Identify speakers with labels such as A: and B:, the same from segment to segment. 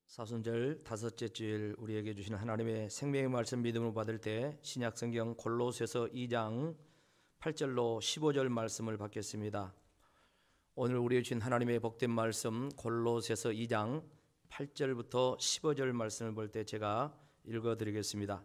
A: 사순절 다섯째 주일 우리에게 주시는 하나님의 생명의 말씀 믿음으로 받을 때 신약성경 골로새서 2장 8절로 15절 말씀을 받겠습니다. 오늘 우리에게 주신 하나님의 복된 말씀 골로새서 2장 8절부터 15절 말씀을 볼 때 제가 읽어드리겠습니다.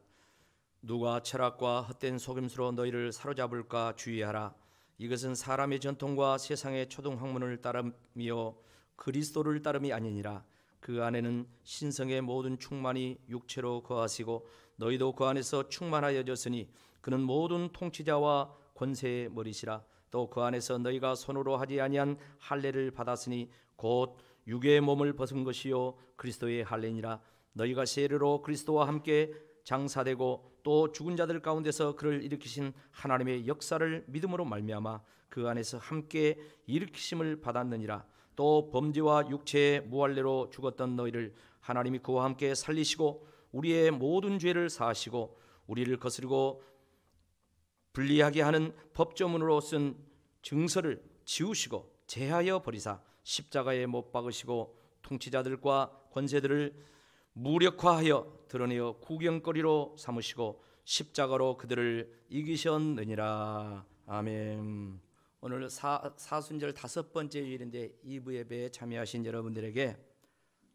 A: 누가 철학과 헛된 속임수로 너희를 사로잡을까 주의하라. 이것은 사람의 전통과 세상의 초등학문을 따름이요 그리스도를 따름이 아니니라. 그 안에는 신성의 모든 충만이 육체로 거하시고 너희도 그 안에서 충만하여졌으니 그는 모든 통치자와 권세의 머리시라. 또 그 안에서 너희가 손으로 하지 아니한 할례를 받았으니 곧 육의 몸을 벗은 것이요 그리스도의 할례니라. 너희가 세례로 그리스도와 함께 장사되고 또 죽은 자들 가운데서 그를 일으키신 하나님의 역사를 믿음으로 말미암아 그 안에서 함께 일으키심을 받았느니라. 또 범죄와 육체의 무할례로 죽었던 너희를 하나님이 그와 함께 살리시고 우리의 모든 죄를 사하시고 우리를 거스리고 불리하게 하는 법조문으로 쓴 증서를 지우시고 제하여 버리사 십자가에 못 박으시고 통치자들과 권세들을 무력화하여 드러내어 구경거리로 삼으시고 십자가로 그들을 이기셨느니라. 아멘. 오늘 사순절 다섯 번째 주일인데 2부 예배에 참여하신 여러분들에게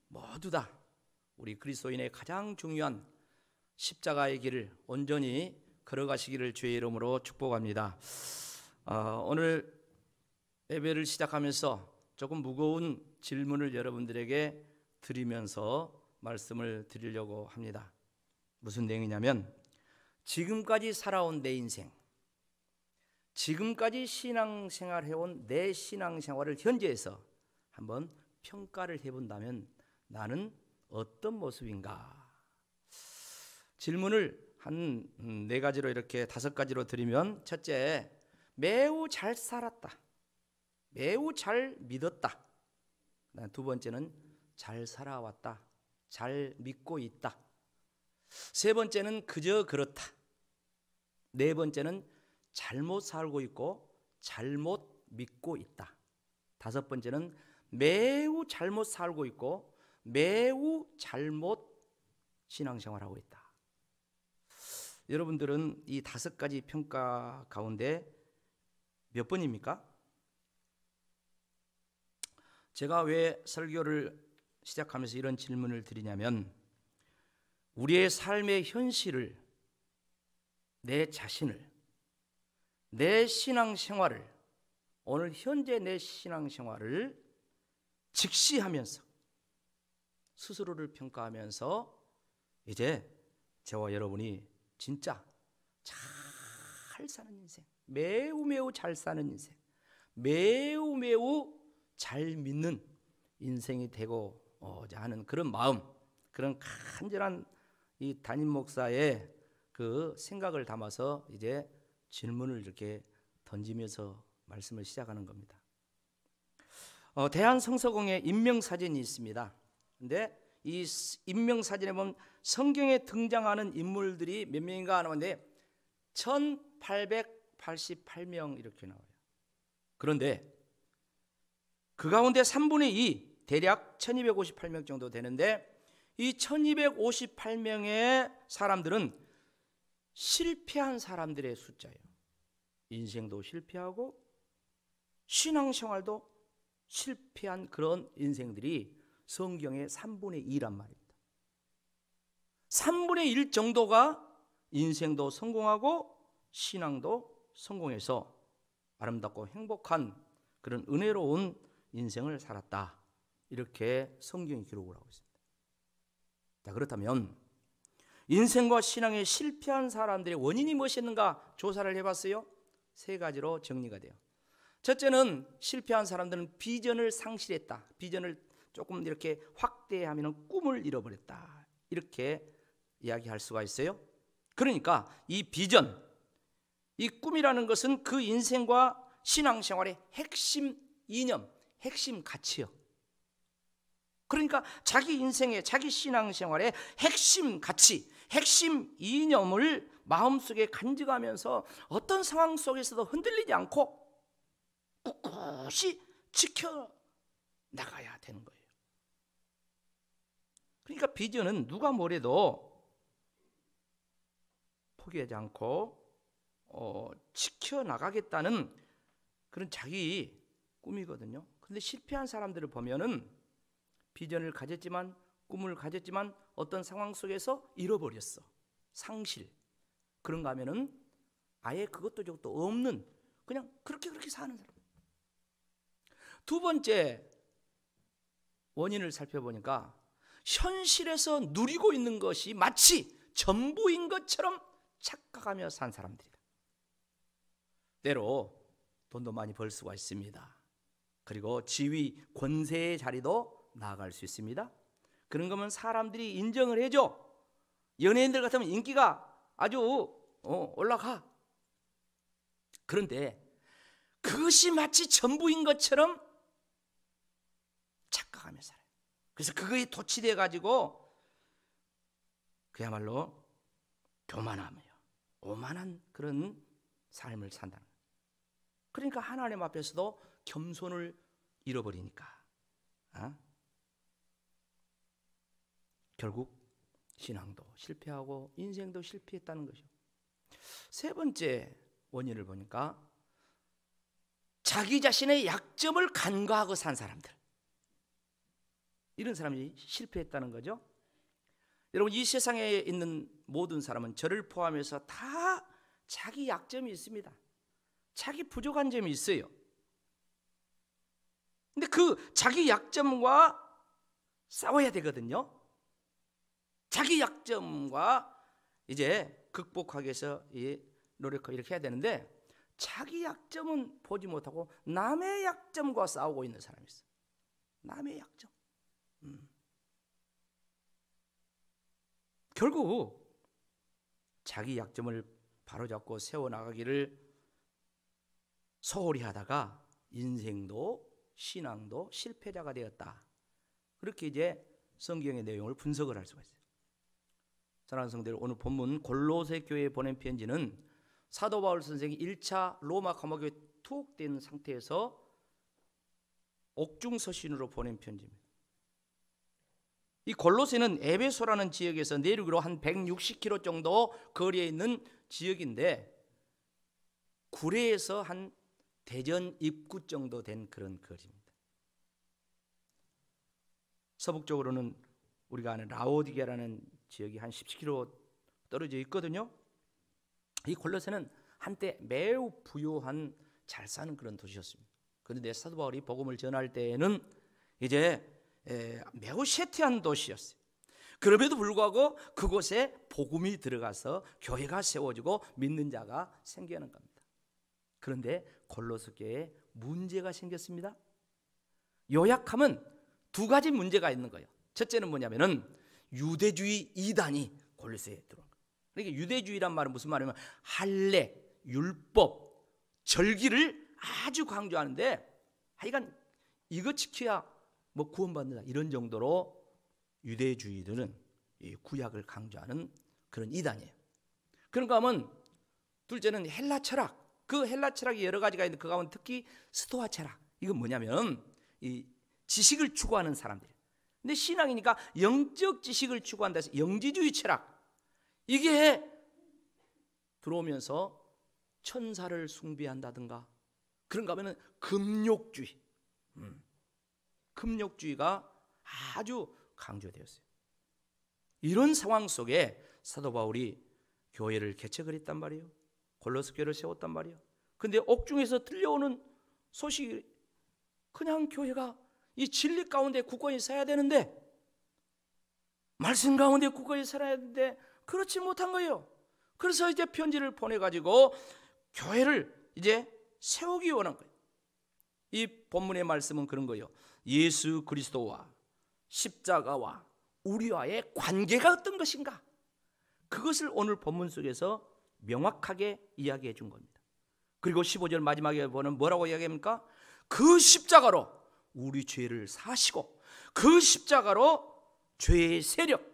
A: 모두 다 우리 그리스도인의 가장 중요한 십자가의 길을 온전히 걸어가시기를 주의 이름으로 축복합니다. 오늘 예배를 시작하면서 조금 무거운 질문을 여러분들에게 드리면서 말씀을 드리려고 합니다. 무슨 내용이냐면 지금까지 살아온 내 인생, 지금까지 신앙생활 해온 내 신앙생활을 현재에서 한번 평가를 해본다면 나는 어떤 모습인가? 질문을 한 네 가지로 이렇게 다섯 가지로 드리면, 첫째, 매우 잘 살았다, 매우 잘 믿었다. 두 번째는 잘 살아왔다, 잘 믿고 있다. 세 번째는 그저 그렇다. 네 번째는 잘못 살고 있고 잘못 믿고 있다. 다섯 번째는 매우 잘못 살고 있고 매우 잘못 신앙생활하고 있다. 여러분들은 이 다섯 가지 평가 가운데 몇 번입니까? 제가 왜 설교를 시작하면서 이런 질문을 드리냐면, 우리의 삶의 현실을, 내 자신을, 내 신앙생활을, 오늘 현재 내 신앙생활을 직시하면서 스스로를 평가하면서 이제 저와 여러분이 진짜 잘 사는 인생, 매우 잘 사는 인생, 매우 잘 믿는 인생이 되고자 하는 그런 마음, 그런 간절한 이 담임 목사의 그 생각을 담아서 이제 질문을 이렇게 던지면서 말씀을 시작하는 겁니다. 대한성서공에 인명사진이 있습니다. 근데 이 인명사진에 보면 성경에 등장하는 인물들이 몇 명인가 하는데 1888명 이렇게 나와요. 그런데 그 가운데 3분의 2, 대략 1258명 정도 되는데, 이 1258명의 사람들은 실패한 사람들의 숫자예요. 인생도 실패하고 신앙생활도 실패한 그런 인생들이 성경의 3분의 2란 말입니다. 3분의 1 정도가 인생도 성공하고 신앙도 성공해서 아름답고 행복한 그런 은혜로운 인생을 살았다, 이렇게 성경이 기록을 하고 있습니다. 자, 그렇다면 인생과 신앙에 실패한 사람들의 원인이 무엇이었는가 조사를 해봤어요. 세 가지로 정리가 돼요. 첫째는 실패한 사람들은 비전을 상실했다, 비전을 조금 이렇게 확대하면 꿈을 잃어버렸다, 이렇게 이야기할 수가 있어요. 그러니까 이 비전, 이 꿈이라는 것은 그 인생과 신앙생활의 핵심 이념, 핵심 가치요. 그러니까 자기 인생의, 자기 신앙생활의 핵심 가치, 핵심 이념을 마음속에 간직하면서 어떤 상황 속에서도 흔들리지 않고 꿋꿋이 지켜나가야 되는 거예요. 그러니까 비전은 누가 뭐래도 포기하지 않고 지켜나가겠다는 그런 자기 꿈이거든요. 그런데 실패한 사람들을 보면은 비전을 가졌지만, 꿈을 가졌지만 어떤 상황 속에서 잃어버렸어. 상실. 그런가 하면은 아예 그것도 저것도 없는, 그냥 그렇게 사는 사람. 두 번째 원인을 살펴보니까 현실에서 누리고 있는 것이 마치 전부인 것처럼 착각하며 산 사람들이다. 때로 돈도 많이 벌 수가 있습니다. 그리고 지위, 권세의 자리도 나아갈 수 있습니다. 그런 거면 사람들이 인정을 해줘. 연예인들 같으면 인기가 아주 올라가. 그런데 그것이 마치 전부인 것처럼 착각하며 살아요. 그래서 그거에 도취돼 가지고 그야말로 교만하며 오만한 그런 삶을 산다는 거예요. 그러니까 하나님 앞에서도 겸손을 잃어버리니까 결국 신앙도 실패하고 인생도 실패했다는 것이죠. 세 번째 원인을 보니까 자기 자신의 약점을 간과하고 산 사람들, 이런 사람이 실패했다는 거죠. 여러분, 이 세상에 있는 모든 사람은 저를 포함해서 다 자기 약점이 있습니다. 자기 부족한 점이 있어요. 근데 그 자기 약점과 싸워야 되거든요. 자기 약점과 이제 극복하기 위해서 노력하고 이렇게 해야 되는데, 자기 약점은 보지 못하고 남의 약점과 싸우고 있는 사람이 있어요. 남의 약점. 결국 자기 약점을 바로잡고 세워나가기를 소홀히 하다가 인생도 신앙도 실패자가 되었다. 그렇게 이제 성경의 내용을 분석을 할 수가 있어요. 사랑하는 성도들, 오늘 본문 골로새 교회에 보낸 편지는 사도 바울 선생이 1차 로마 감옥에 투옥된 상태에서 옥중 서신으로 보낸 편지입니다. 이 골로새는 에베소라는 지역에서 내륙으로 한 160km 정도 거리에 있는 지역인데, 구례에서 한 대전 입구 정도 된 그런 거리입니다. 서북쪽으로는 우리가 아는 라오디게라는 지역이 한 17km 떨어져 있거든요. 이 골로새는 한때 매우 부유한, 잘 사는 그런 도시였습니다. 그런데 사도 바울이 복음을 전할 때에는 이제 매우 쇠퇴한 도시였어요. 그럼에도 불구하고 그곳에 복음이 들어가서 교회가 세워지고 믿는 자가 생기는 겁니다. 그런데 골로새 교회에 문제가 생겼습니다. 요약하면 두 가지 문제가 있는 거예요. 첫째는 뭐냐면은 유대주의 이단이 골로새에 들어온 거예요. 그러니까 유대주의란 말은 무슨 말이냐면 할례, 율법, 절기를 아주 강조하는데, 하여간 이거 지켜야 뭐 구원받는다, 이런 정도로 유대주의들은 이 구약을 강조하는 그런 이단이에요. 그런가 하면 둘째는 헬라 철학. 그 헬라 철학이 여러 가지가 있는데 그 가운데 특히 스토아 철학. 이건 뭐냐면 이 지식을 추구하는 사람들. 근데 신앙이니까 영적 지식을 추구한다 해서 영지주의 철학, 이게 들어오면서 천사를 숭배한다든가, 그런가 하면 금욕주의, 금욕주의가 아주 강조되었어요. 이런 상황 속에 사도 바울이 교회를 개척을 했단 말이에요. 골로새 교회를 세웠단 말이에요. 근데 옥중에서 들려오는 소식이 그냥 교회가 이 진리 가운데 굳건히 서야 되는데, 말씀 가운데 굳건히 살아야 되는데 그렇지 못한 거예요. 그래서 이제 편지를 보내가지고 교회를 이제 세우기 원한 거예요. 이 본문의 말씀은 그런 거예요. 예수 그리스도와 십자가와 우리와의 관계가 어떤 것인가, 그것을 오늘 본문 속에서 명확하게 이야기해 준 겁니다. 그리고 15절 마지막에 보면 뭐라고 이야기합니까? 그 십자가로 우리 죄를 사시고 그 십자가로 죄의 세력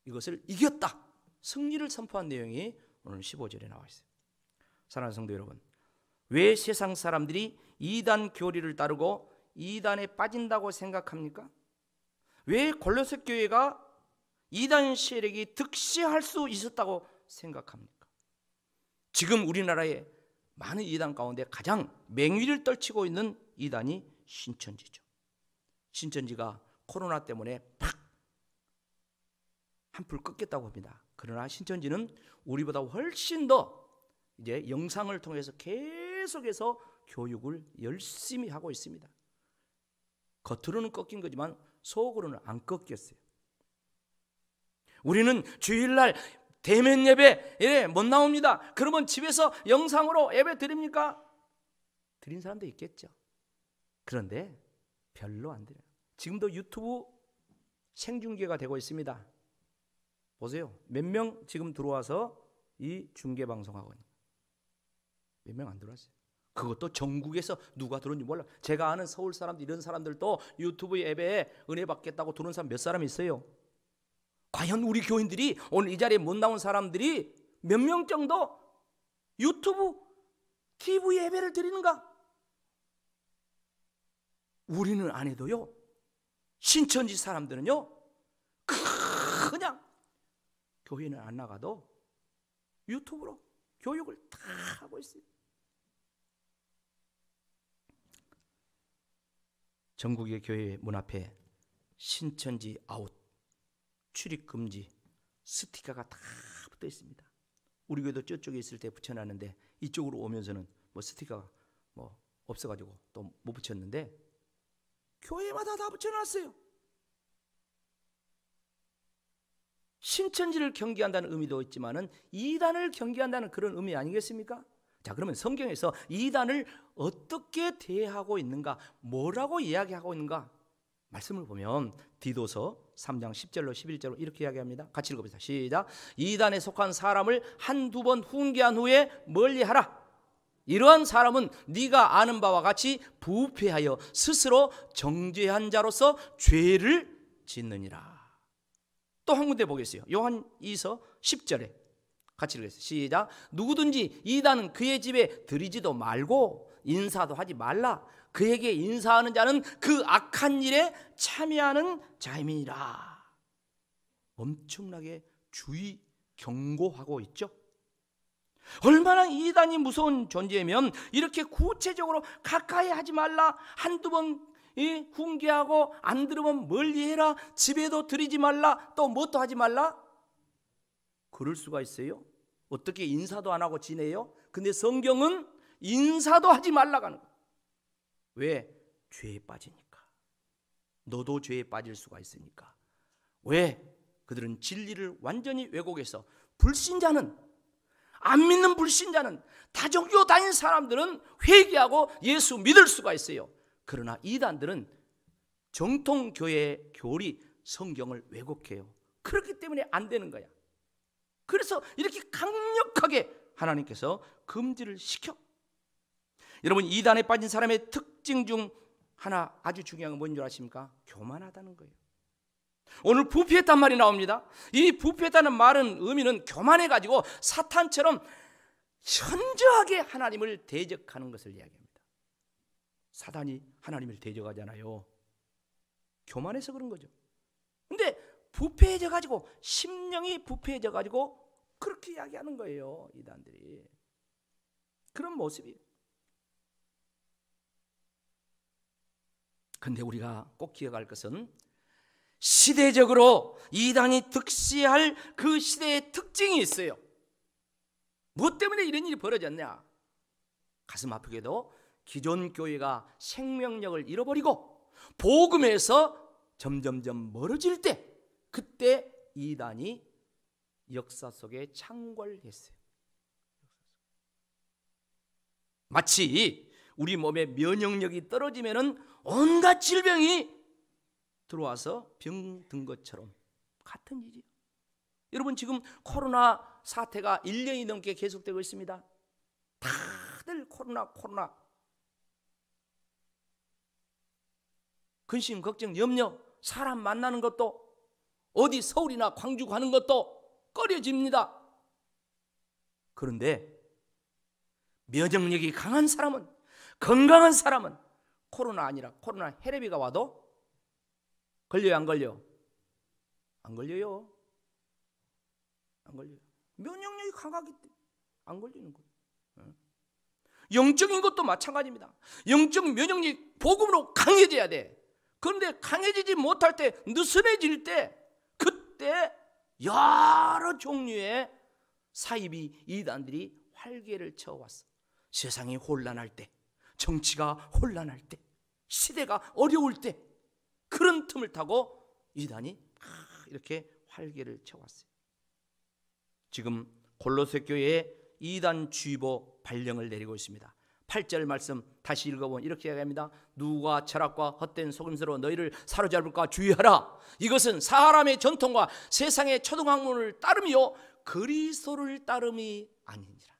A: 이것을 이겼다, 승리를 선포한 내용이 오늘 15절에 나와 있어요. 사랑하는 성도 여러분, 왜 세상 사람들이 이단 교리를 따르고 이단에 빠진다고 생각합니까? 왜 골로새 교회가 이단 세력이 득세할 수 있었다고 생각합니까? 지금 우리나라에 많은 이단 가운데 가장 맹위를 떨치고 있는 이단이 신천지죠. 신천지가 코로나 때문에 팍 한풀 꺾였다고 합니다. 그러나 신천지는 우리보다 훨씬 더 이제 영상을 통해서 계속해서 교육을 열심히 하고 있습니다. 겉으로는 꺾인 거지만 속으로는 안 꺾였어요. 우리는 주일날 대면 예배 못 나옵니다. 그러면 집에서 영상으로 예배 드립니까? 드린 사람도 있겠죠. 그런데 별로 안 드려요. 지금도 유튜브 생중계가 되고 있습니다. 보세요. 몇 명 지금 들어와서 이 중계 방송하고 있는, 몇 명 안 들어왔어요. 그것도 전국에서 누가 들어온지 몰라. 제가 아는 서울 사람들, 이런 사람들도 유튜브 예배에 은혜 받겠다고 들어온 사람 몇 사람 있어요. 과연 우리 교인들이 오늘 이 자리에 못 나온 사람들이 몇 명 정도 유튜브 TV 예배를 드리는가? 우리는 안 해도요, 신천지 사람들은요 그냥 교회는 안 나가도 유튜브로 교육을 다 하고 있어요. 전국의 교회 문 앞에 신천지 아웃, 출입 금지 스티커가 다 붙어 있습니다. 우리 교회도 저쪽에 있을 때 붙여놨는데 이쪽으로 오면서는 뭐 스티커가 뭐 없어가지고 또 못 붙였는데 교회마다 다 붙여놨어요. 신천지를 경계한다는 의미도 있지만은 이단을 경계한다는 그런 의미 아니겠습니까? 자, 그러면 성경에서 이단을 어떻게 대하고 있는가, 뭐라고 이야기하고 있는가? 말씀을 보면 디도서 3장 10절로 11절로 이렇게 이야기합니다. 같이 읽어보시다. 시작. 이단에 속한 사람을 한두 번 훈계한 후에 멀리하라. 이러한 사람은 네가 아는 바와 같이 부패하여 스스로 정죄한 자로서 죄를 짓느니라. 또 한 군데 보겠어요. 요한 2서 10절에 같이 읽겠습니다. 시작. 누구든지 이단은 그의 집에 들이지도 말고 인사도 하지 말라. 그에게 인사하는 자는 그 악한 일에 참여하는 자임이니라. 엄청나게 주의 경고하고 있죠. 얼마나 이단이 무서운 존재면 이렇게 구체적으로 가까이 하지 말라, 한두 번 훈계하고 안 들으면 멀리해라, 집에도 들이지 말라, 또 뭣도 하지 말라. 그럴 수가 있어요? 어떻게 인사도 안 하고 지내요? 근데 성경은 인사도 하지 말라고 하는 거예요. 왜? 죄에 빠지니까. 너도 죄에 빠질 수가 있으니까. 왜? 그들은 진리를 완전히 왜곡해서 불신자는, 안 믿는 불신자는, 다종교 다닌 사람들은 회개하고 예수 믿을 수가 있어요. 그러나 이단들은 정통교회의 교리, 성경을 왜곡해요. 그렇기 때문에 안 되는 거야. 그래서 이렇게 강력하게 하나님께서 금지를 시켜. 여러분, 이단에 빠진 사람의 특징 중 하나 아주 중요한 건 뭔 줄 아십니까? 교만하다는 거예요. 오늘 부패했단 말이 나옵니다. 이 부패했다는 말은 의미는 교만해가지고 사탄처럼 현저하게 하나님을 대적하는 것을 이야기합니다. 사단이 하나님을 대적하잖아요. 교만해서 그런 거죠. 근데 부패해져가지고, 심령이 부패해져가지고 그렇게 이야기하는 거예요, 이단들이. 그런 모습이에요. 근데 우리가 꼭 기억할 것은 시대적으로 이단이 득세할 그 시대의 특징이 있어요. 무엇 때문에 이런 일이 벌어졌냐? 가슴 아프게도 기존 교회가 생명력을 잃어버리고 복음에서 점점점 멀어질 때, 그때 이단이 역사 속에 창궐했어요. 마치 우리 몸의 면역력이 떨어지면은 온갖 질병이 들어와서 병든 것처럼 같은 일이에요. 여러분, 지금 코로나 사태가 1년이 넘게 계속되고 있습니다. 다들 코로나. 근심, 걱정, 염려, 사람 만나는 것도, 어디 서울이나 광주 가는 것도 꺼려집니다. 그런데 면역력이 강한 사람은, 건강한 사람은 코로나 아니라 코로나 혈압이가 와도 걸려요, 안 걸려? 안 걸려요. 안 걸려요. 면역력이 강하기 때문에 안 걸리는 거예요. 영적인 것도 마찬가지입니다. 영적 면역력이 복음으로 강해져야 돼. 그런데 강해지지 못할 때, 느슨해질 때, 그때 여러 종류의 사이비 이단들이 활개를 쳐왔어. 세상이 혼란할 때, 정치가 혼란할 때, 시대가 어려울 때, 그런 틈을 타고 이단이 이렇게 활개를 쳐왔어요. 지금 골로새 교회에 이단 주의보 발령을 내리고 있습니다. 8절 말씀 다시 읽어보면 이렇게 얘기합니다. 누가 철학과 헛된 속임수로 너희를 사로잡을까 주의하라. 이것은 사람의 전통과 세상의 초등학문을 따름이요 그리스도를 따름이 아니니라.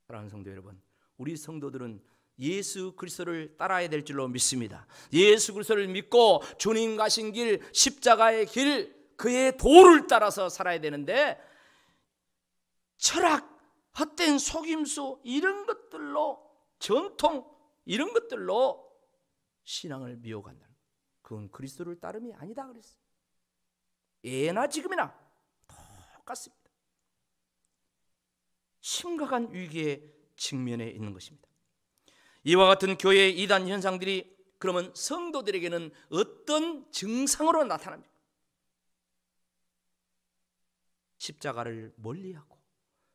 A: 사랑하는 성도 여러분, 우리 성도들은 예수 그리스도를 따라야 될 줄로 믿습니다. 예수 그리스도를 믿고 주님 가신 길, 십자가의 길, 그의 도를 따라서 살아야 되는데, 철학, 헛된 속임수, 이런 것들로, 전통, 이런 것들로 신앙을 미혹한다. 그건 그리스도를 따름이 아니다 그랬어요. 예나 지금이나 똑같습니다. 심각한 위기에 직면해 있는 것입니다. 이와 같은 교회의 이단 현상들이 그러면 성도들에게는 어떤 증상으로 나타납니까? 십자가를 멀리하고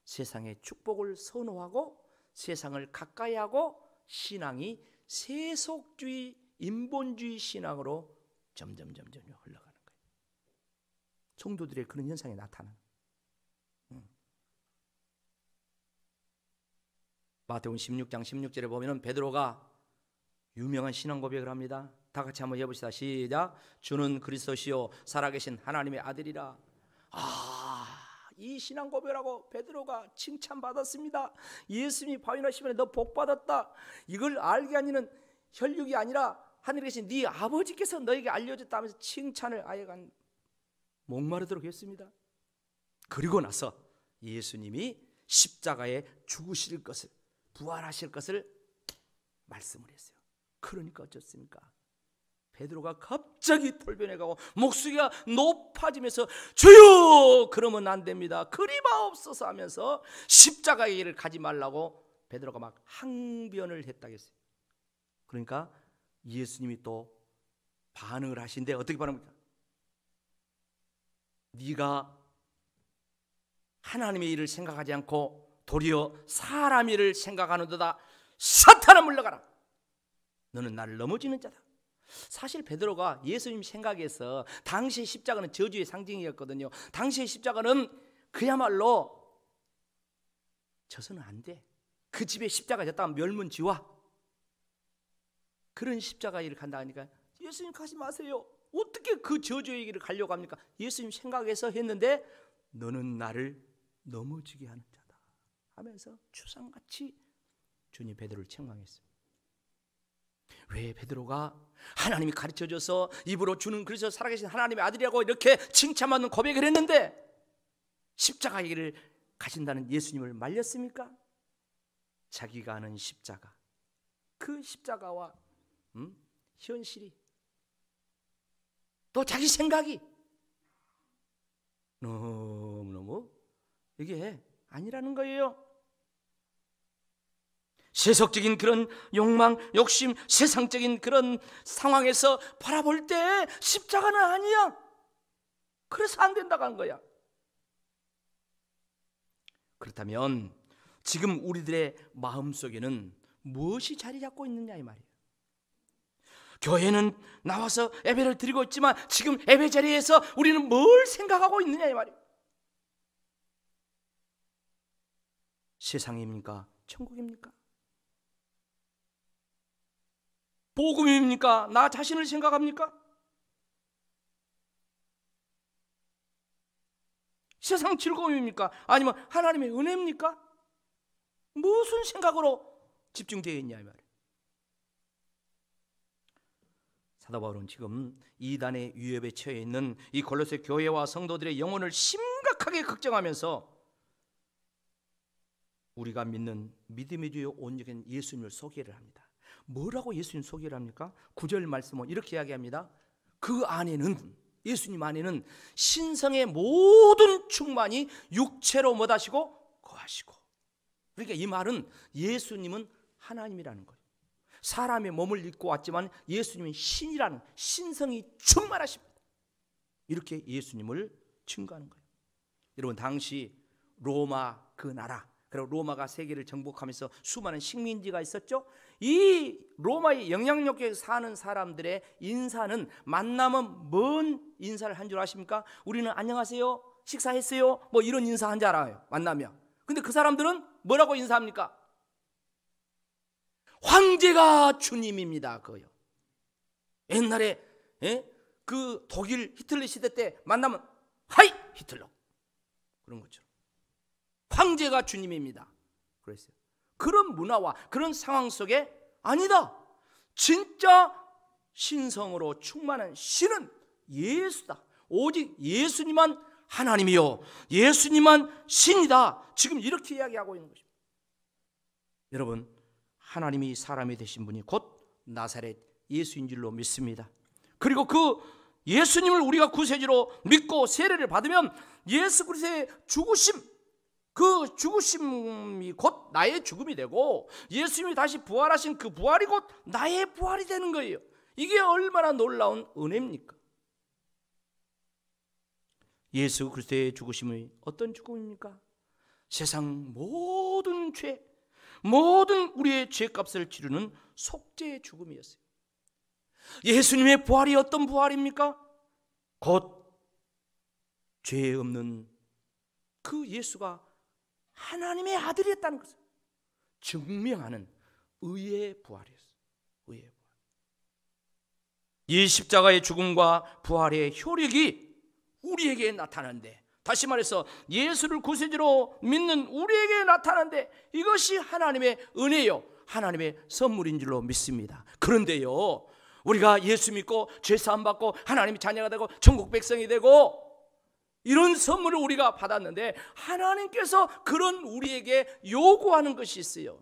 A: 세상의 축복을 선호하고 세상을 가까이하고 신앙이 세속주의, 인본주의 신앙으로 점점 흘러가는 거예요. 성도들의 그런 현상이 나타나는. 마태복음 16장 16절에 보면은 베드로가 유명한 신앙 고백을 합니다. 다 같이 한번 해봅시다. 시작. 주는 그리스도시요 살아계신 하나님의 아들이라. 이 신앙 고백하고 베드로가 칭찬받았습니다. 예수님이 바위나시면에 너 복받았다. 이걸 알게 하니는 혈육이 아니라 하늘에 계신 네 아버지께서 너에게 알려줬다 하면서 칭찬을 아예간 목마르도록 했습니다. 그리고 나서 예수님이 십자가에 죽으실 것을, 부활하실 것을 말씀을 했어요. 그러니까 어쩌습니까? 베드로가 갑자기 돌변해가고 목소리가 높아지면서 주여 그러면 안 됩니다, 그리마옵소서 하면서 십자가의 길을 가지 말라고 베드로가 막 항변을 했다겠어요. 그러니까 예수님이 또 반응을 하신데 어떻게 반응합니까? 네가 하나님의 일을 생각하지 않고 도리어 사람 일을 생각하는도다. 사탄아 물러가라. 너는 나를 넘어지는 자다. 사실 베드로가 예수님 생각에서 당시의 십자가는 저주의 상징이었거든요. 당시의 십자가는 그야말로 져서는 안 돼. 그 집에 십자가 졌다가 멸문지화, 그런 십자가 일을 간다 하니까 예수님 가지 마세요. 어떻게 그 저주의 길을 가려고 합니까? 예수님 생각에서 했는데 너는 나를 넘어지게 하는 자다 하면서 추상같이 주님 베드로를 책망했어요. 왜 베드로가 하나님이 가르쳐줘서 입으로 주는 그리스도 살아계신 하나님의 아들이라고 이렇게 칭찬받는 고백을 했는데 십자가의 길을 가신다는 예수님을 말렸습니까? 자기가 아는 십자가, 그 십자가와 현실이 또 자기 생각이 너무너무 이게 아니라는 거예요. 세속적인 그런 욕망, 욕심, 세상적인 그런 상황에서 바라볼 때 십자가는 아니야. 그래서 안 된다고 한 거야. 그렇다면 지금 우리들의 마음속에는 무엇이 자리 잡고 있느냐 이 말이에요. 교회는 나와서 예배를 드리고 있지만 지금 예배 자리에서 우리는 뭘 생각하고 있느냐 이 말이에요. 세상입니까? 천국입니까? 복음입니까? 나 자신을 생각합니까? 세상 즐거움입니까? 아니면 하나님의 은혜입니까? 무슨 생각으로 집중되어 있냐 이 말이에요. 사도 바울은 지금 이단의 위협에 처해 있는 이 골로새 교회와 성도들의 영혼을 심각하게 걱정하면서 우리가 믿는 믿음의 주요 온전한 예수님을 소개를 합니다. 뭐라고 예수님 소개를 합니까? 9절 말씀은 이렇게 이야기합니다. 그 안에는, 예수님 안에는 신성의 모든 충만이 육체로 뭐다시고 거하시고. 그러니까 이 말은 예수님은 하나님이라는 거예요. 사람의 몸을 입고 왔지만 예수님은 신이라는, 신성이 충만하십니다. 이렇게 예수님을 증거하는 거예요. 여러분, 당시 로마 그 나라, 그리고 로마가 세계를 정복하면서 수많은 식민지가 있었죠. 이 로마의 영향력에 사는 사람들의 인사는, 만나면 뭔 인사를 한 줄 아십니까? 우리는 안녕하세요, 식사했어요, 뭐 이런 인사 한 줄 알아요, 만나면. 근데 그 사람들은 뭐라고 인사합니까? 황제가 주님입니다. 그거요. 옛날에 그 독일 히틀러 시대 때 만나면 하이 히틀러, 그런 것처럼 황제가 주님입니다. 그랬어요. 그런 문화와 그런 상황 속에 아니다, 진짜 신성으로 충만한 신은 예수다. 오직 예수님만 하나님이요, 예수님만 신이다. 지금 이렇게 이야기하고 있는 것입니다. 여러분, 하나님이 사람이 되신 분이 곧 나사렛 예수인 줄로 믿습니다. 그리고 그 예수님을 우리가 구세주로 믿고 세례를 받으면 예수 그리스도의 죽으심, 그 죽으심이 곧 나의 죽음이 되고 예수님이 다시 부활하신 그 부활이 곧 나의 부활이 되는 거예요. 이게 얼마나 놀라운 은혜입니까? 예수 그리스도의 죽으심이 어떤 죽음입니까? 세상 모든 죄, 모든 우리의 죄값을 치르는 속죄의 죽음이었어요. 예수님의 부활이 어떤 부활입니까? 곧 죄 없는 그 예수가 하나님의 아들이었다는 것을 증명하는 의의 부활이었어요. 의의 부활. 이 십자가의 죽음과 부활의 효력이 우리에게 나타나는데, 다시 말해서 예수를 구세주로 믿는 우리에게 나타나는데, 이것이 하나님의 은혜요, 하나님의 선물인 줄로 믿습니다. 그런데요, 우리가 예수 믿고 죄사함 받고 하나님의 자녀가 되고 천국 백성이 되고 이런 선물을 우리가 받았는데, 하나님께서 그런 우리에게 요구하는 것이 있어요.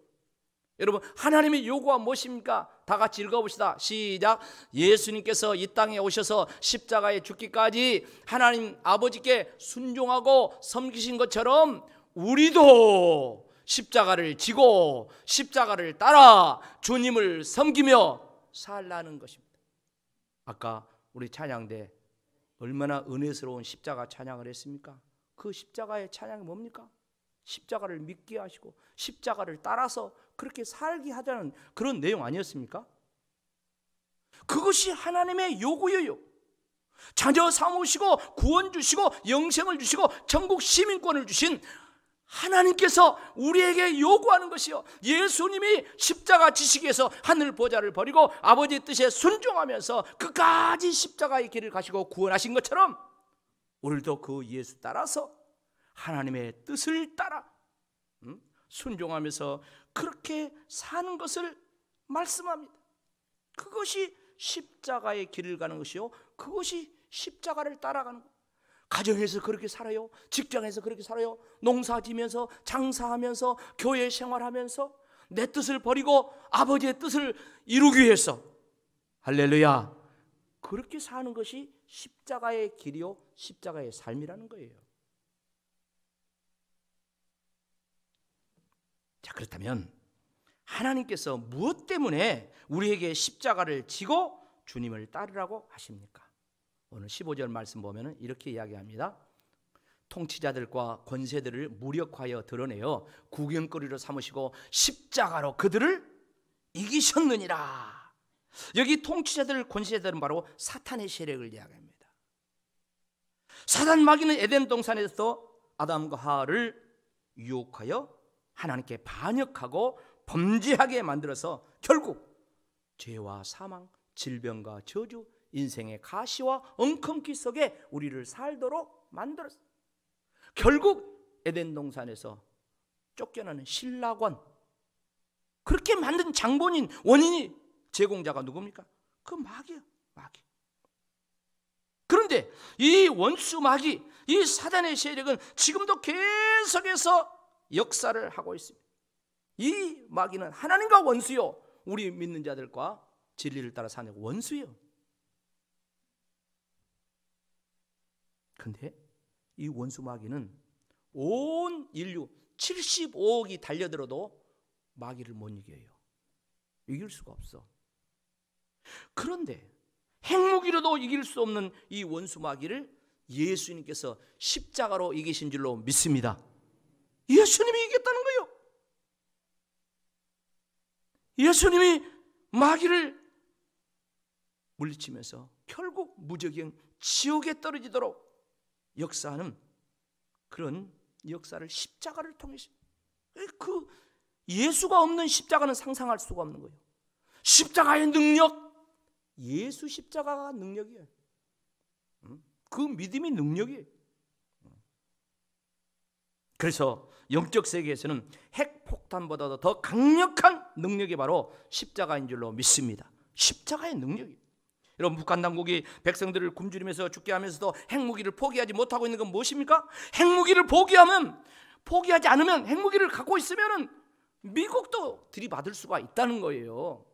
A: 여러분, 하나님의 요구가 무엇입니까? 다 같이 읽어봅시다. 시작. 예수님께서 이 땅에 오셔서 십자가에 죽기까지 하나님 아버지께 순종하고 섬기신 것처럼 우리도 십자가를 지고 십자가를 따라 주님을 섬기며 살라는 것입니다. 아까 우리 찬양대 얼마나 은혜스러운 십자가 찬양을 했습니까? 그 십자가의 찬양이 뭡니까? 십자가를 믿게 하시고 십자가를 따라서 그렇게 살게 하자는 그런 내용 아니었습니까? 그것이 하나님의 요구예요. 자녀 삼으시고 구원 주시고 영생을 주시고 천국 시민권을 주신 하나님께서 우리에게 요구하는 것이요, 예수님이 십자가 지시기 위해서 하늘 보좌를 버리고 아버지의 뜻에 순종하면서 끝까지 십자가의 길을 가시고 구원하신 것처럼 우리도 그 예수 따라서 하나님의 뜻을 따라 순종하면서 그렇게 사는 것을 말씀합니다. 그것이 십자가의 길을 가는 것이요, 그것이 십자가를 따라가는 것. 가정에서 그렇게 살아요, 직장에서 그렇게 살아요, 농사 지면서 장사하면서 교회 생활하면서 내 뜻을 버리고 아버지의 뜻을 이루기 위해서, 할렐루야, 그렇게 사는 것이 십자가의 길이요, 십자가의 삶이라는 거예요. 자, 그렇다면 하나님께서 무엇 때문에 우리에게 십자가를 지고 주님을 따르라고 하십니까? 오늘 15절 말씀 보면 이렇게 이야기합니다. 통치자들과 권세들을 무력하여 드러내어 구경거리로 삼으시고 십자가로 그들을 이기셨느니라. 여기 통치자들, 권세자들은 바로 사탄의 세력을 이야기합니다. 사단 마귀는 에덴 동산에서 아담과 하와를 유혹하여 하나님께 반역하고 범죄하게 만들어서 결국 죄와 사망, 질병과 저주, 인생의 가시와 엉컴기 속에 우리를 살도록 만들었어요. 결국 에덴 동산에서 쫓겨나는 신라관, 그렇게 만든 장본인, 원인이, 제공자가 누굽니까? 그 마귀야. 마귀. 그런데 이 원수 마귀, 이 사단의 세력은 지금도 계속해서 역사를 하고 있습니다. 이 마귀는 하나님과 원수요, 우리 믿는 자들과 진리를 따라 사는 원수요. 그런데 이 원수 마귀는 온 인류 75억이 달려들어도 마귀를 못 이겨요. 이길 수가 없어. 그런데 핵무기로도 이길 수 없는 이 원수 마귀를 예수님께서 십자가로 이기신 줄로 믿습니다. 예수님이 이겼다는 거예요. 예수님이 마귀를 물리치면서 결국 무적행 지옥에 떨어지도록 역사하는 그런 역사를 십자가를 통해서, 그 예수가 없는 십자가는 상상할 수가 없는 거예요. 십자가의 능력, 예수 십자가가 능력이에요. 그 믿음이 능력이에요. 그래서 영적 세계에서는 핵폭탄보다도 더 강력한 능력이 바로 십자가인 줄로 믿습니다. 십자가의 능력이에요. 여러분, 북한 당국이 백성들을 굶주리면서 죽게 하면서도 핵무기를 포기하지 못하고 있는 건 무엇입니까? 핵무기를 포기하지 않으면, 핵무기를 갖고 있으면 미국도 들이받을 수가 있다는 거예요.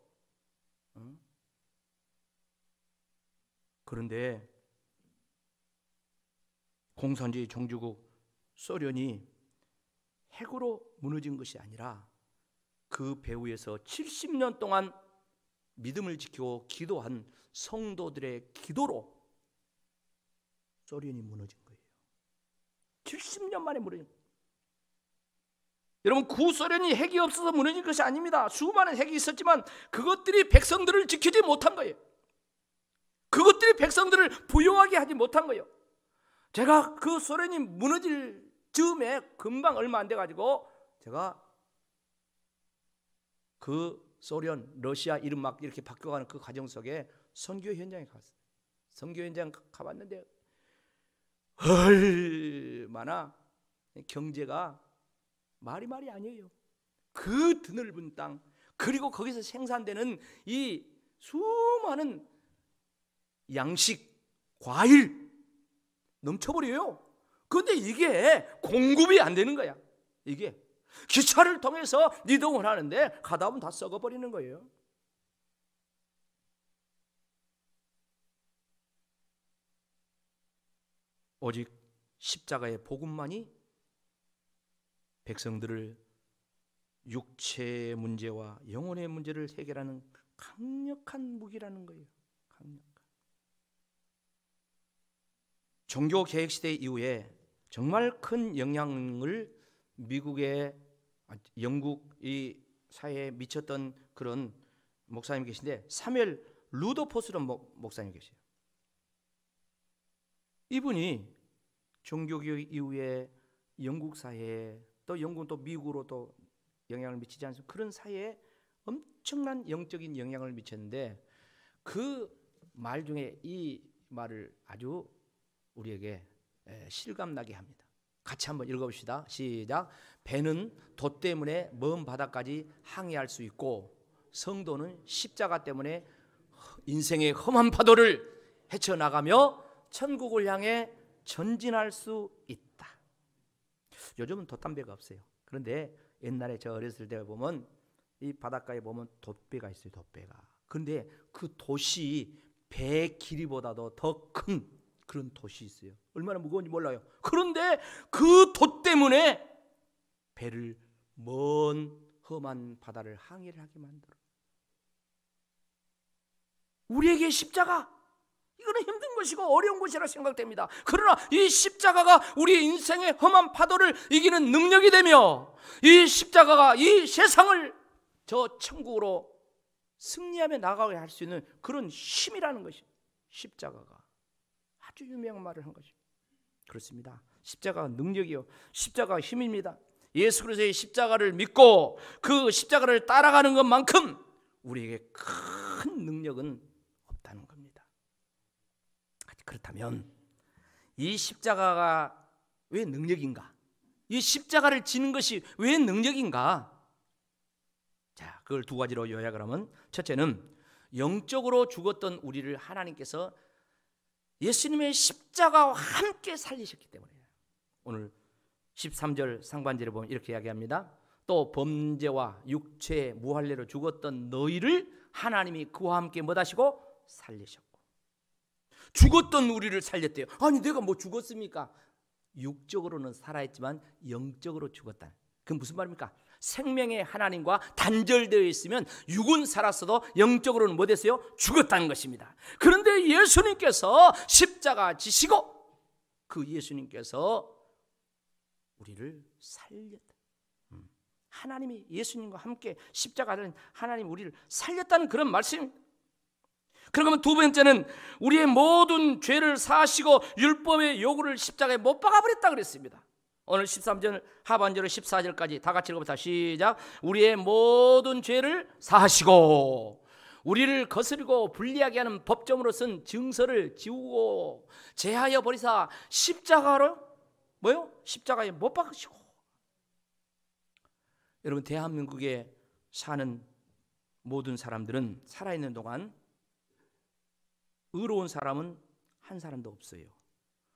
A: 그런데 공산주의 종주국 소련이 핵으로 무너진 것이 아니라 그 배후에서 70년 동안 믿음을 지키고 기도한 성도들의 기도로 소련이 무너진 거예요. 70년 만에 무너진 거예요. 여러분, 구소련이 핵이 없어서 무너진 것이 아닙니다. 수많은 핵이 있었지만 그것들이 백성들을 지키지 못한 거예요. 그것들이 백성들을 부유하게 하지 못한 거예요. 제가 그 소련이 무너질 즈음에 금방 얼마 안 돼가지고 제가 그 소련, 러시아 이름 막 이렇게 바뀌어가는 그 과정 속에 선교 현장에 갔어요. 선교 현장 가봤는데 얼마나 경제가 말이 아니에요. 그 드넓은 땅, 그리고 거기서 생산되는 이 수많은 양식, 과일 넘쳐버려요. 그런데 이게 공급이 안 되는 거야. 이게 기차를 통해서 이동을 하는데 가다 보면 다 썩어버리는 거예요. 오직 십자가의 복음만이 백성들을 육체의 문제와 영혼의 문제를 해결하는 강력한 무기라는 거예요. 강력한. 종교 개혁 시대 이후에 정말 큰 영향을 미국의, 영국 이 사회에 미쳤던 그런 목사님 계신데, 사무엘 루더포스런 목사님 계세요. 이분이 종교개혁 이후에 영국 사회에, 또 영국은 또 미국으로 또 영향을 미치지 않습니까? 그런 사회에 엄청난 영적인 영향을 미쳤는데, 그 말 중에 이 말을 아주 우리에게 실감나게 합니다. 같이 한번 읽어봅시다. 시작. 배는 돛 때문에 먼 바다까지 항해할 수 있고, 성도는 십자가 때문에 인생의 험한 파도를 헤쳐나가며 천국을 향해 전진할 수 있다. 요즘은 돛담배가 없어요. 그런데 옛날에 저 어렸을 때 보면 이 바닷가에 보면 돛배가 있어요. 돛배가. 그런데 그 돛이 배 길이보다도 더 큰 그런 돛이 있어요. 얼마나 무거운지 몰라요. 그런데 그 돛 때문에 배를 먼 험한 바다를 항해를 하게 만들어. 우리에게 십자가, 이거는 힘든 것이고 어려운 것이라 생각됩니다. 그러나 이 십자가가 우리 인생의 험한 파도를 이기는 능력이 되며, 이 십자가가 이 세상을 저 천국으로 승리하며 나가게 할 수 있는 그런 힘이라는 것이, 십자가가 아주 유명한 말을 한 것입니다. 그렇습니다. 십자가가 능력이요, 십자가가 힘입니다. 예수 그리스도의 십자가를 믿고 그 십자가를 따라가는 것만큼 우리에게 큰 능력은 없다는 겁니다. 그렇다면 이 십자가가 왜 능력인가? 이 십자가를 지는 것이 왜 능력인가? 자, 그걸 두 가지로 요약을 하면, 첫째는 영적으로 죽었던 우리를 하나님께서 예수님의 십자가와 함께 살리셨기 때문이에요. 오늘 13절 상반절에 보면 이렇게 이야기합니다. 또 범죄와 육체의 무할례로 죽었던 너희를 하나님이 그와 함께 뭐하시고 살리셨고. 죽었던 우리를 살렸대요. 아니 내가 뭐 죽었습니까? 육적으로는 살아있지만 영적으로 죽었다. 그건 무슨 말입니까? 생명의 하나님과 단절되어 있으면 육은 살았어도 영적으로는 뭐 됐어요? 죽었다는 것입니다. 그런데 예수님께서 십자가 지시고 그 예수님께서 우리를 살렸다. 하나님이 예수님과 함께 십자가는 하나님 우리를 살렸다는 그런 말씀입니다. 그러면 두 번째는 우리의 모든 죄를 사하시고 율법의 요구를 십자가에 못 박아버렸다 그랬습니다. 오늘 13절 하반절에 14절까지 다 같이 읽어봅시다. 시작. 우리의 모든 죄를 사하시고 우리를 거스르고 불리하게 하는 법정으로 쓴 증서를 지우고 제하여 버리사 십자가로 뭐요? 십자가에 못 박으시고. 여러분 대한민국에 사는 모든 사람들은 살아있는 동안 의로운 사람은 한 사람도 없어요.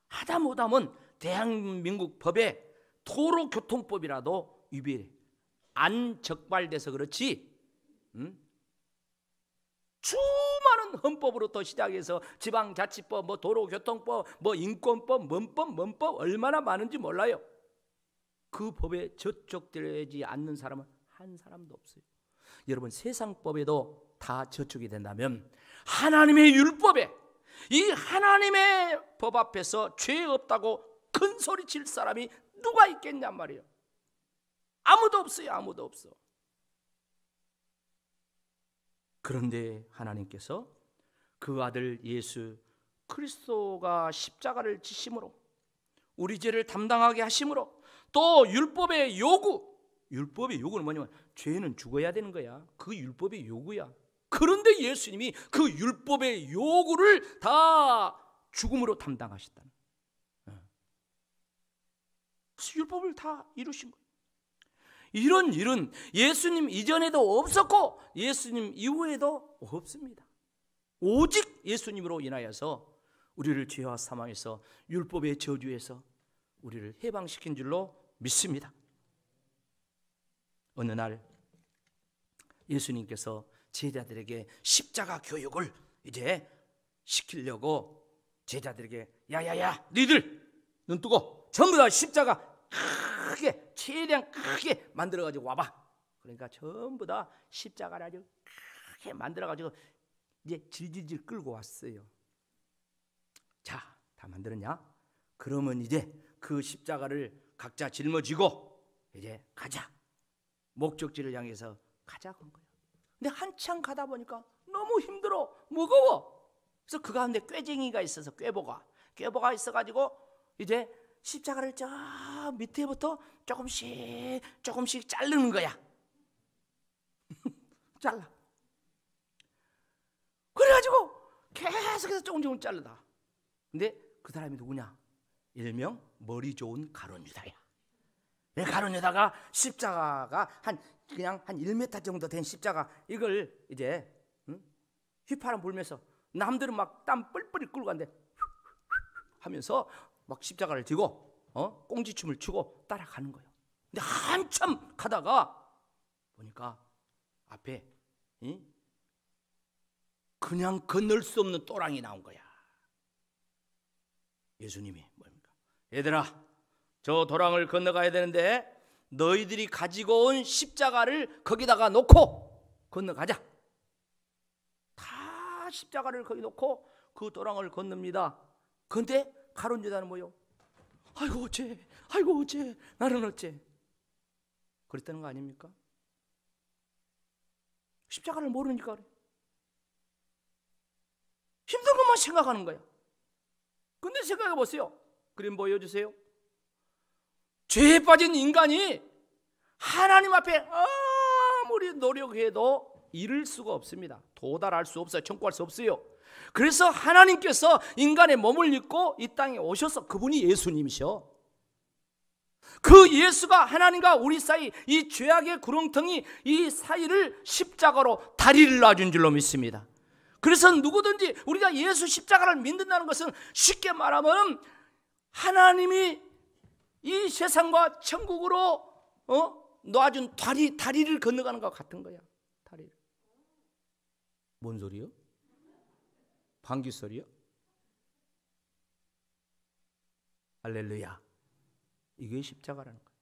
A: 하다못하면 대한민국 법에 도로교통법이라도 위배해 안 적발돼서 그렇지 수많은 헌법으로부터 시작해서 지방자치법, 뭐 도로교통법, 뭐 인권법, 문법 얼마나 많은지 몰라요. 그 법에 저촉되지 않는 사람은 한 사람도 없어요. 여러분 세상법에도 다 저촉이 된다면 하나님의 율법에 이 하나님의 법 앞에서 죄 없다고 큰 소리 칠 사람이 누가 있겠냔 말이에요. 아무도 없어요. 아무도 없어. 그런데 하나님께서 그 아들 예수 그리스도가 십자가를 지심으로 우리 죄를 담당하게 하심으로 또 율법의 요구는 뭐냐면 죄는 죽어야 되는 거야. 그 율법의 요구야. 그런데 예수님이 그 율법의 요구를 다 죽음으로 담당하셨다는. 그래서 율법을 다 이루신 거예요. 이런 일은 예수님 이전에도 없었고 예수님 이후에도 없습니다. 오직 예수님으로 인하여서 우리를 죄와 사망에서 율법의 저주에서 우리를 해방시킨 줄로 믿습니다. 어느 날 예수님께서 제자들에게 십자가 교육을 이제 시키려고 제자들에게 야야야 너희들 눈 뜨고 전부 다 십자가 크게 최대한 크게 만들어가지고 와봐. 그러니까 전부 다 십자가를 아주 크게 만들어가지고 이제 질질질 끌고 왔어요. 자, 다 만들었냐? 그러면 이제 그 십자가를 각자 짊어지고 이제 가자. 목적지를 향해서 가자고 한 거예요. 근데 한참 가다 보니까 너무 힘들어, 무거워. 그래서 그 가운데 꾀쟁이가 있어서 꾀보가 있어가지고 이제 십자가를 저 밑에부터 조금씩 자르는 거야. 잘라. 그래가지고 계속해서 조금 자르다. 근데 그 사람이 누구냐? 일명 머리 좋은 가룟 유다야. 가룟 유다가 십자가가 그냥 한 1m 정도 된 십자가 이걸 이제 휘파람 불면서 남들은 막 땀 뻘뻘이 끌고 간대 하면서 막 십자가를 들고 꽁지춤을 추고 따라가는 거예요. 근데 한참 가다가 보니까 앞에 그냥 건널 수 없는 또랑이 나온 거야. 예수님이 뭡니까? 얘들아, 저 도랑을 건너가야 되는데 너희들이 가지고 온 십자가를 거기다가 놓고 건너가자. 다 십자가를 거기 놓고 그 도랑을 건넙니다. 그런데 가룟 유다는 뭐요? 아이고 어째 나는 어째 그랬다는 거 아닙니까? 십자가를 모르니까 그래. 힘든 것만 생각하는 거야. 근데 생각해 보세요. 그림 보여주세요. 죄에 빠진 인간이 하나님 앞에 아무리 노력해도 이룰 수가 없습니다. 도달할 수 없어요. 청구할 수 없어요. 그래서 하나님께서 인간의 몸을 입고 이 땅에 오셔서 그분이 예수님이셔. 그 예수가 하나님과 우리 사이 이 죄악의 구렁텅이 이 사이를 십자가로 다리를 놔준 줄로 믿습니다. 그래서 누구든지 우리가 예수 십자가를 믿는다는 것은 쉽게 말하면 하나님이 이 세상과 천국으로 놓아준 다리를 건너가는 것 같은 거야. 다리. 뭔 소리요? 방귀 소리요? 할렐루야. 이게 십자가라는 거예요.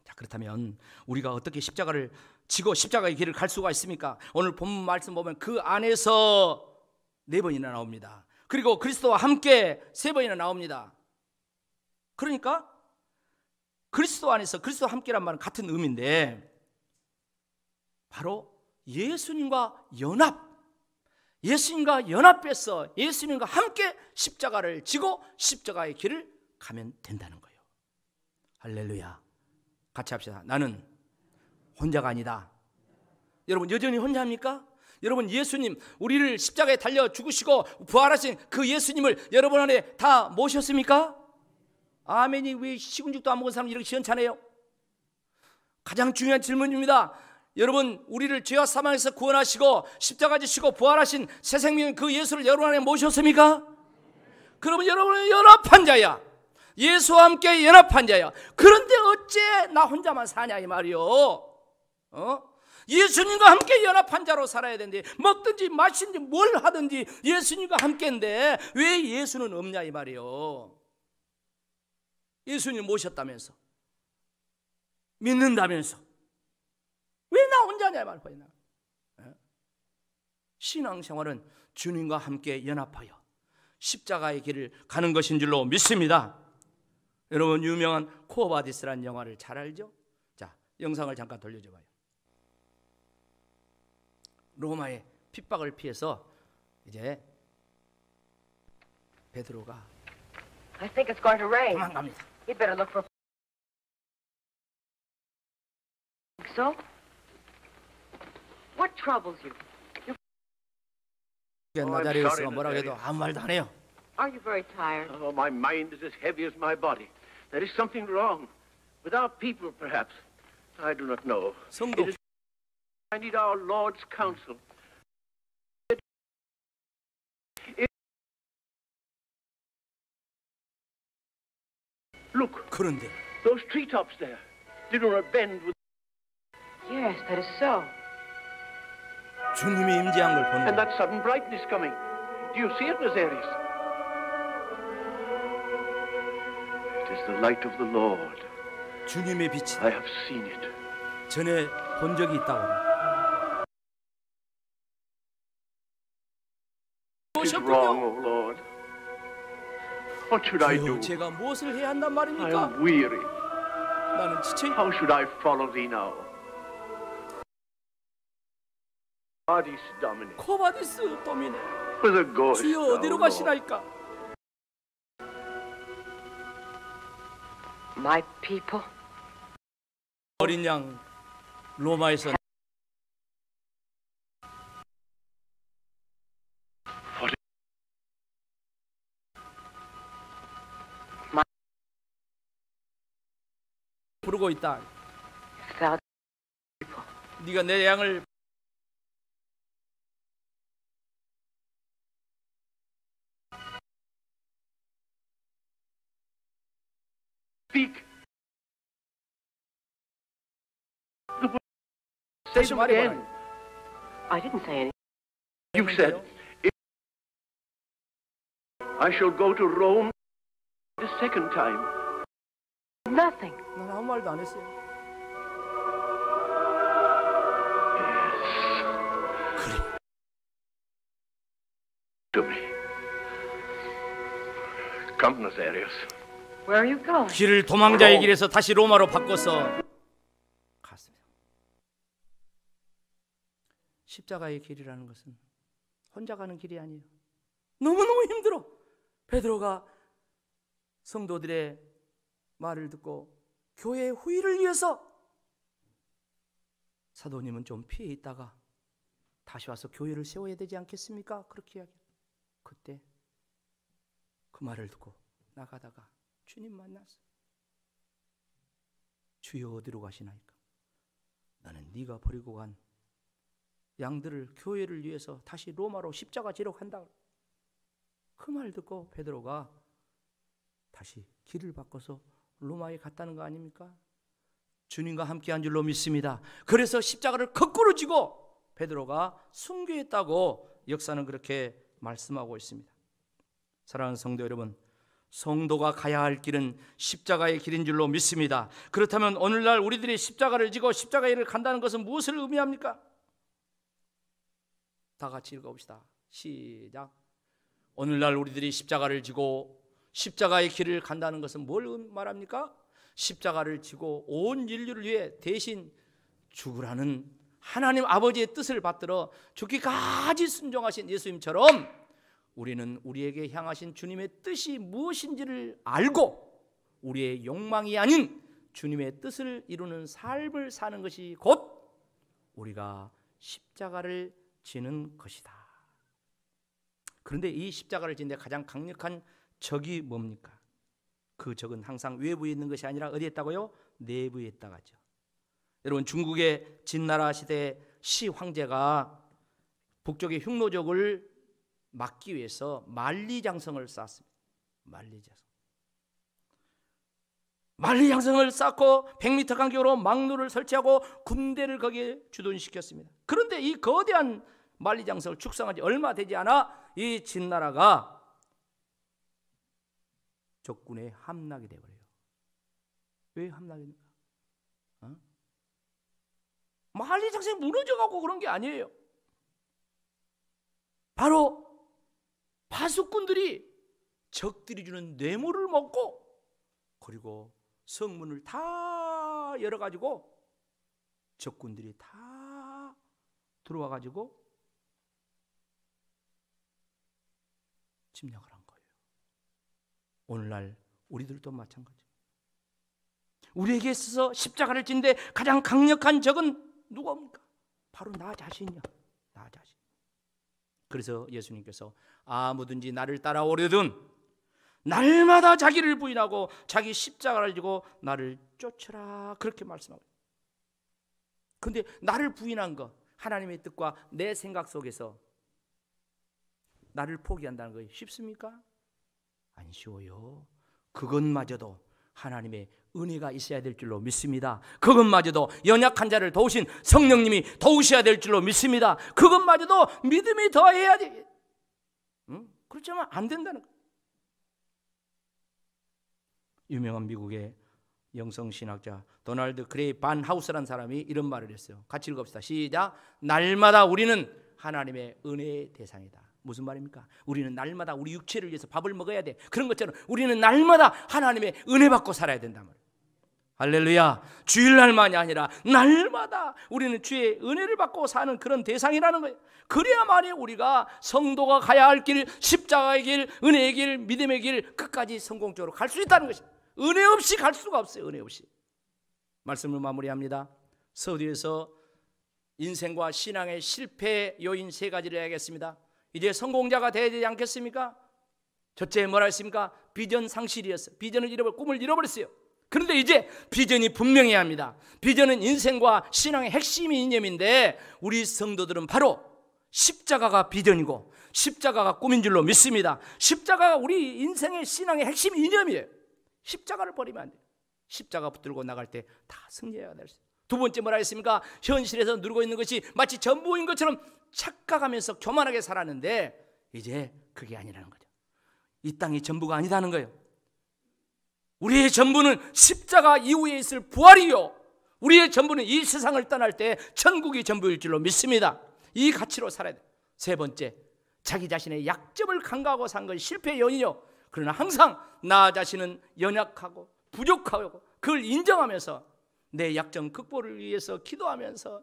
A: 자, 그렇다면 우리가 어떻게 십자가를 지고 십자가의 길을 갈 수가 있습니까? 오늘 본문 말씀 보면 그 안에서 4번이나 나옵니다. 그리고 그리스도와 함께 3번이나 나옵니다. 그러니까 그리스도 안에서 그리스도와 함께란 말은 같은 의미인데 바로 예수님과 연합해서 예수님과 함께 십자가를 지고 십자가의 길을 가면 된다는 거예요. 할렐루야. 같이 합시다. 나는 혼자가 아니다. 여러분 여전히 혼자입니까? 여러분 예수님 우리를 십자가에 달려 죽으시고 부활하신 그 예수님을 여러분 안에 다 모셨습니까? 아멘이. 왜 시군죽도 안 먹은 사람 이렇게 시원찮아요? 가장 중요한 질문입니다. 여러분 우리를 죄와 사망에서 구원하시고 십자가 지시고 부활하신 새 생명 그 예수를 여러분 안에 모셨습니까? 그러면 여러분은 연합한 자야. 예수와 함께 연합한 자야. 그런데 어째 나 혼자만 사냐 이 말이요. 예수님과 함께 연합한 자로 살아야 되는데 먹든지 마시든지 뭘 하든지 예수님과 함께인데 왜 예수는 없냐 이 말이요. 예수님 모셨다면서 믿는다면서 왜 나 혼자냐 이 말이야. 신앙생활은 주님과 함께 연합하여 십자가의 길을 가는 것인 줄로 믿습니다. 여러분 유명한 코어바디스라는 영화를 잘 알죠? 자, 영상을 잠깐 돌려줘 봐요. 로마의 핍박을 피해서 이제 베드로가
B: I think it's going to rain.
A: 도망갑니다.
B: You'd better look for. So? What troubles you?
A: 나자레우스가 뭐라고 해도 아무 말도 안 해요.
B: Are you very tired?
C: Oh, my mind is as heavy as my body. There is something wrong. With our people, perhaps. I do not know.
A: 성도.
C: It is, I need our Lord's counsel. Look,
A: 그런데
C: those treetops there. They do not bend with.
B: Yes, that is so.
A: 주님이 임재한 걸 보는
C: And
A: 거예요.
C: that sudden brightness coming. Do you see it, Nazarius? It is the light of the Lord.
A: 주님의 빛이
C: I have seen it.
A: 전에 본 적이 있다고.
C: What is wrong, O Lord? What should I do?
A: 제가 무엇을 해야 한단
C: I
A: 말입니까?
C: am weary.
A: 나는 지쳐.
C: How should I follow thee now? Adis Domine.
A: 코바디스 도미네.
C: With a ghost.
A: 주여 어디로
C: thou, Lord.
A: 가시나이까?
B: My people?
A: 어린 양 로마에서 부르고 있다.
B: Thou
A: 네가 내 양을
C: Speak. Say
A: 다시
C: them
A: 말해봐라.
C: again.
B: I didn't say anything.
C: You said, I shall go to Rome the second time.
B: Nothing.
A: 난 아무 말도 안 했어요. 그래.
C: To me. Come, Nazarius.
B: Where are you going?
A: 길을 도망자의 길에서 다시 로마로 바꿔서 갔습니다. 십자가의 길이라는 것은 혼자 가는 길이 아니에요. 너무너무 힘들어. 베드로가 성도들의 말을 듣고 교회의 후일을 위해서 사도님은 좀 피해 있다가 다시 와서 교회를 세워야 되지 않겠습니까? 그렇게 이야기해요. 그때 그 말을 듣고 나가다가 주님 만났어. 주여 어디로 가시나이까? 나는 네가 버리고 간 양들을 교회를 위해서 다시 로마로 십자가 지러 간다. 그 말 듣고 베드로가 다시 길을 바꿔서 로마에 갔다는 거 아닙니까? 주님과 함께 한 줄로 믿습니다. 그래서 십자가를 거꾸로 지고 베드로가 순교했다고 역사는 그렇게 말씀하고 있습니다. 사랑하는 성도 여러분, 성도가 가야 할 길은 십자가의 길인 줄로 믿습니다. 그렇다면 오늘날 우리들이 십자가를 지고 십자가의 길을 간다는 것은 무엇을 의미합니까? 다 같이 읽어봅시다. 시작. 오늘날 우리들이 십자가를 지고 십자가의 길을 간다는 것은 뭘 말합니까? 십자가를 지고 온 인류를 위해 대신 죽으라는 하나님 아버지의 뜻을 받들어 죽기까지 순종하신 예수님처럼 우리는 우리에게 향하신 주님의 뜻이 무엇인지를 알고 우리의 욕망이 아닌 주님의 뜻을 이루는 삶을 사는 것이 곧 우리가 십자가를 지는 것이다. 그런데 이 십자가를 지는데 가장 강력한 적이 뭡니까? 그 적은 항상 외부에 있는 것이 아니라 어디에 있다고요? 내부에 있다가죠. 여러분, 중국의 진나라 시대 시 황제가 북쪽의 흉노족을 막기 위해서 만리장성을 쌓았습니다. 만리장성을 쌓고 100m 간격으로 망루를 설치하고 군대를 거기에 주둔시켰습니다. 그런데 이 거대한 만리장성을 축성한 지 얼마 되지 않아 이 진나라가 적군에 함락이 되어버려요. 왜 함락입니까? 만리장성이 무너져가고 그런 게 아니에요. 바로 파수꾼들이 적들이 주는 뇌물을 먹고 그리고 성문을 다 열어가지고 적군들이 다 들어와가지고 침략을 한 거예요. 오늘날 우리들도 마찬가지. 우리에게 있어서 십자가를 지는데 가장 강력한 적은 누굽니까? 바로 나 자신이야. 나 자신. 그래서 예수님께서 아무든지 나를 따라오려든 날마다 자기를 부인하고 자기 십자가를 지고 나를 쫓으라, 그렇게 말씀하고. 그런데 나를 부인한 거, 하나님의 뜻과 내 생각 속에서 나를 포기한다는 거 쉽습니까? 안 쉬워요. 그것마저도 하나님의 은혜가 있어야 될 줄로 믿습니다. 그것마저도 연약한 자를 도우신 성령님이 도우셔야 될 줄로 믿습니다. 그것마저도 믿음이 더해야지. 그렇지 않으면 안 된다는 거예요. 유명한 미국의 영성신학자 도널드 그레이 반 하우스라는 사람이 이런 말을 했어요. 같이 읽읍시다. 시작. 날마다 우리는 하나님의 은혜의 대상이다. 무슨 말입니까? 우리는 날마다 우리 육체를 위해서 밥을 먹어야 돼. 그런 것처럼 우리는 날마다 하나님의 은혜 받고 살아야 된단 말이에요. 할렐루야. 주일날만이 아니라 날마다 우리는 주의 은혜를 받고 사는 그런 대상이라는 거예요. 그래야만이 우리가 성도가 가야 할 길, 십자가의 길, 은혜의 길, 믿음의 길 끝까지 성공적으로 갈 수 있다는 것입니다. 은혜 없이 갈 수가 없어요. 은혜 없이. 말씀을 마무리합니다. 서두에서 인생과 신앙의 실패 요인 3가지를 해야겠습니다. 이제 성공자가 되어야 되지 않겠습니까? 첫째 뭐라 했습니까? 비전 상실이었어요. 비전을 잃어버려 꿈을 잃어버렸어요. 그런데 이제 비전이 분명해야 합니다. 비전은 인생과 신앙의 핵심이 이념인데 우리 성도들은 바로 십자가가 비전이고 십자가가 꿈인 줄로 믿습니다. 십자가가 우리 인생의 신앙의 핵심 이념이에요. 십자가를 버리면 안 돼요. 십자가 붙들고 나갈 때 다 승리해야 될 수 있어요. 두 번째 뭐라 했습니까? 현실에서 누리고 있는 것이 마치 전부인 것처럼 착각하면서 교만하게 살았는데 이제 그게 아니라는 거죠. 이 땅이 전부가 아니다는 거예요. 우리의 전부는 십자가 이후에 있을 부활이요, 우리의 전부는 이 세상을 떠날 때 천국이 전부일 줄로 믿습니다. 이 가치로 살아야 돼요. 세 번째, 자기 자신의 약점을 간과하고 산 것이 실패의 요인이요, 그러나 항상 나 자신은 연약하고 부족하고 그걸 인정하면서 내 약점 극복을 위해서 기도하면서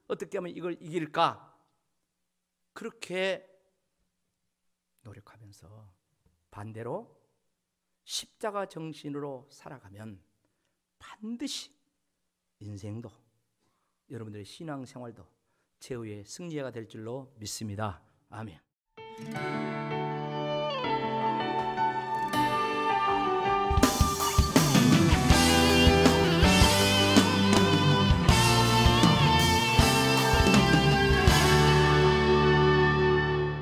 A: 어떻게 하면 이걸 이길까, 그렇게 노력하면서 반대로 십자가 정신으로 살아가면 반드시 인생도 여러분들의 신앙생활도 최후의 승리가 될 줄로 믿습니다. 아멘.